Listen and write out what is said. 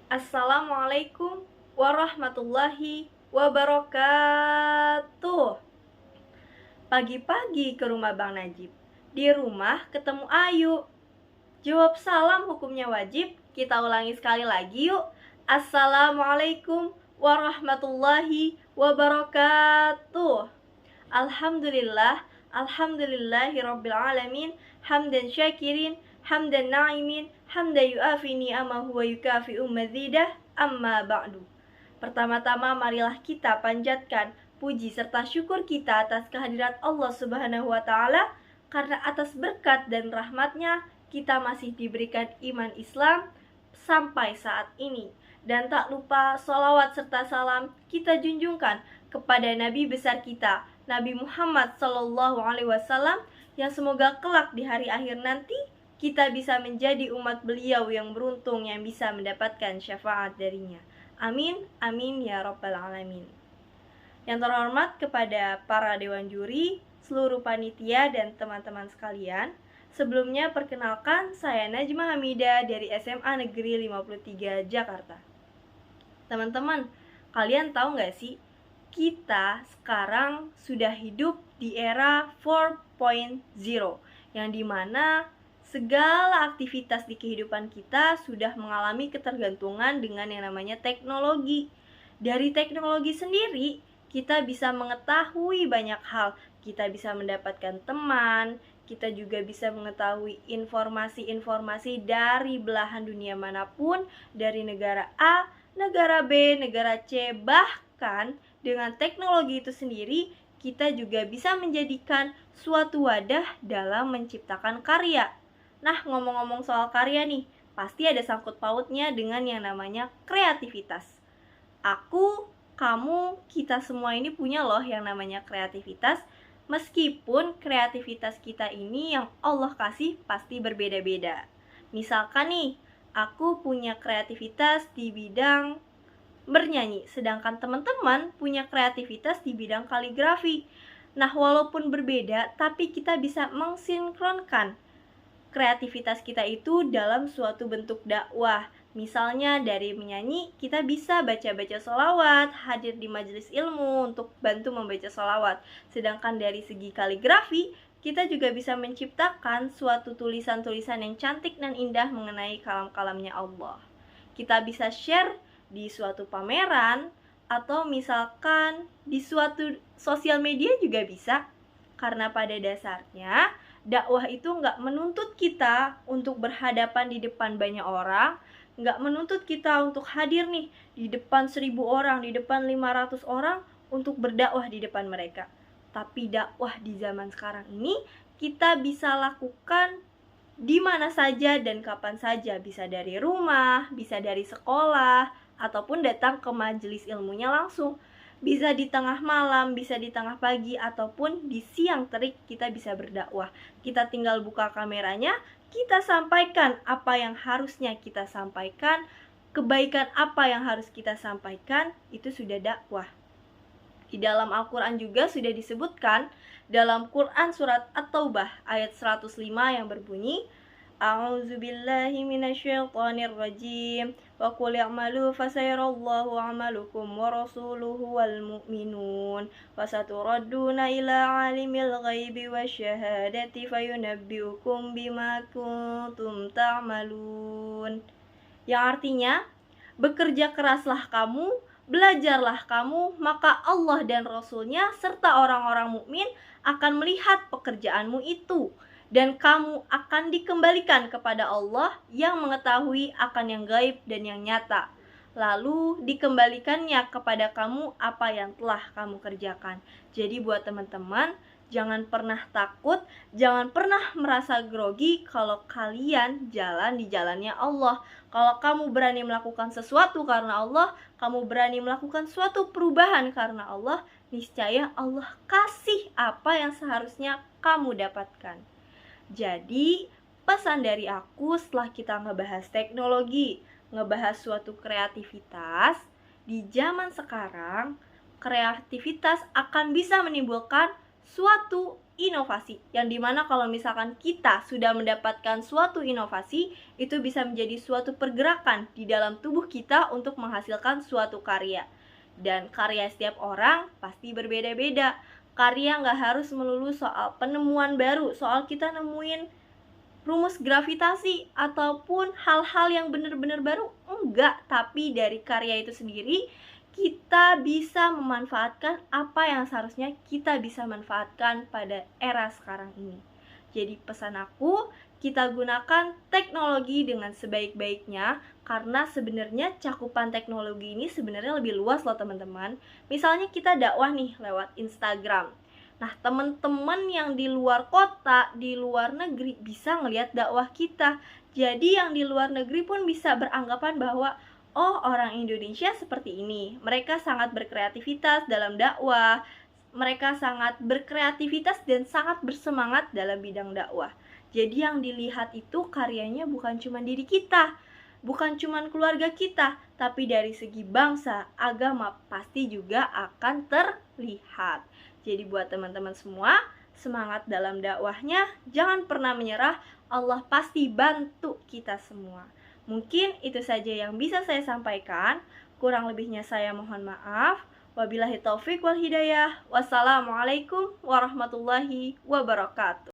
Assalamualaikum warahmatullahi wabarakatuh. Pagi-pagi ke rumah Bang Najib. Di rumah ketemu Ayu. Jawab salam hukumnya wajib. Kita ulangi sekali lagi yuk. Assalamualaikum warahmatullahi wabarakatuh. Alhamdulillah, alhamdulillahirabbil alamin, hamdan syakirin, hamdan na'imin, hamdan yu'afi ni'amahu wa yukafi'u mazidah, amma ba'du. Pertama-tama marilah kita panjatkan puji serta syukur kita atas kehadirat Allah Subhanahu wa taala, karena atas berkat dan rahmatnya kita masih diberikan iman Islam sampai saat ini. Dan tak lupa sholawat serta salam kita junjungkan kepada Nabi besar kita, Nabi Muhammad SAW, yang semoga kelak di hari akhir nanti kita bisa menjadi umat beliau yang beruntung yang bisa mendapatkan syafaat darinya. Amin, amin ya rabbal alamin. Yang terhormat kepada para dewan juri, seluruh panitia dan teman-teman sekalian, sebelumnya perkenalkan saya Najma Hamidah dari SMA Negeri 53 Jakarta. Teman-teman, kalian tahu nggak sih, kita sekarang sudah hidup di era 4.0, yang dimana segala aktivitas di kehidupan kita sudah mengalami ketergantungan dengan yang namanya teknologi. Dari teknologi sendiri, kita bisa mengetahui banyak hal. Kita bisa mendapatkan teman, kita juga bisa mengetahui informasi-informasi dari belahan dunia manapun, dari negara A, negara B, negara C. Bahkan dengan teknologi itu sendiri, kita juga bisa menjadikan suatu wadah dalam menciptakan karya. Nah, ngomong-ngomong soal karya nih, pasti ada sangkut pautnya dengan yang namanya kreativitas. Aku, kamu, kita semua ini punya loh yang namanya kreativitas. Meskipun kreativitas kita ini yang Allah kasih pasti berbeda-beda. Misalkan nih, aku punya kreativitas di bidang bernyanyi, sedangkan teman-teman punya kreativitas di bidang kaligrafi. Nah, walaupun berbeda, tapi kita bisa mensinkronkan kreativitas kita itu dalam suatu bentuk dakwah. Misalnya dari menyanyi, kita bisa baca-baca sholawat, hadir di majelis ilmu untuk bantu membaca sholawat. Sedangkan dari segi kaligrafi, kita juga bisa menciptakan suatu tulisan-tulisan yang cantik dan indah mengenai kalam-kalamnya Allah. Kita bisa share di suatu pameran, atau misalkan di suatu sosial media juga bisa. Karena pada dasarnya, dakwah itu nggak menuntut kita untuk berhadapan di depan banyak orang, nggak menuntut kita untuk hadir nih di depan 1000 orang, di depan 500 orang untuk berdakwah di depan mereka. Tapi dakwah di zaman sekarang ini kita bisa lakukan di mana saja dan kapan saja. Bisa dari rumah, bisa dari sekolah, ataupun datang ke majelis ilmunya langsung. Bisa di tengah malam, bisa di tengah pagi, ataupun di siang terik kita bisa berdakwah. Kita tinggal buka kameranya, kita sampaikan apa yang harusnya kita sampaikan, kebaikan apa yang harus kita sampaikan, itu sudah dakwah. Di dalam Al-Quran juga sudah disebutkan dalam Quran surat At-Taubah ayat 105 yang berbunyi, A'udzubillahi minasyaitonirrajim wa qul i'malu fasayarallahu 'amalukum wa rasuluhu wal mu'minun wa saturadduna ila 'alimil ghaibi wasyahadati fayunabbi'ukum bima kuntum ta'malun. Yang artinya, bekerja keraslah kamu, belajarlah kamu, maka Allah dan Rasul-Nya serta orang-orang mukmin akan melihat pekerjaanmu itu, dan kamu akan dikembalikan kepada Allah yang mengetahui akan yang gaib dan yang nyata. Lalu dikembalikannya kepada kamu apa yang telah kamu kerjakan. Jadi buat teman-teman, jangan pernah takut, jangan pernah merasa grogi kalau kalian jalan di jalannya Allah. Kalau kamu berani melakukan sesuatu karena Allah, kamu berani melakukan suatu perubahan karena Allah, niscaya Allah kasih apa yang seharusnya kamu dapatkan. Jadi, pesan dari aku setelah kita ngebahas teknologi, ngebahas suatu kreativitas, di zaman sekarang, kreativitas akan bisa menimbulkan suatu inovasi, yang dimana kalau misalkan kita sudah mendapatkan suatu inovasi, itu bisa menjadi suatu pergerakan di dalam tubuh kita untuk menghasilkan suatu karya. Dan karya setiap orang pasti berbeda-beda. Karya nggak harus melulu soal penemuan baru, soal kita nemuin rumus gravitasi ataupun hal-hal yang benar-benar baru, enggak. Tapi dari karya itu sendiri kita bisa memanfaatkan apa yang seharusnya kita bisa manfaatkan pada era sekarang ini. Jadi pesan aku, kita gunakan teknologi dengan sebaik-baiknya, karena sebenarnya cakupan teknologi ini sebenarnya lebih luas loh teman-teman. Misalnya kita dakwah nih lewat Instagram. Nah, teman-teman yang di luar kota, di luar negeri bisa ngelihat dakwah kita. Jadi yang di luar negeri pun bisa beranggapan bahwa oh, orang Indonesia seperti ini. Mereka sangat berkreativitas dalam dakwah. Mereka sangat berkreativitas dan sangat bersemangat dalam bidang dakwah. Jadi yang dilihat itu karyanya bukan cuma diri kita, bukan cuma keluarga kita, tapi dari segi bangsa, agama pasti juga akan terlihat. Jadi buat teman-teman semua, semangat dalam dakwahnya, jangan pernah menyerah, Allah pasti bantu kita semua. Mungkin itu saja yang bisa saya sampaikan. Kurang lebihnya saya mohon maaf. Wabillahi taufik wal hidayah. Wassalamualaikum warahmatullahi wabarakatuh.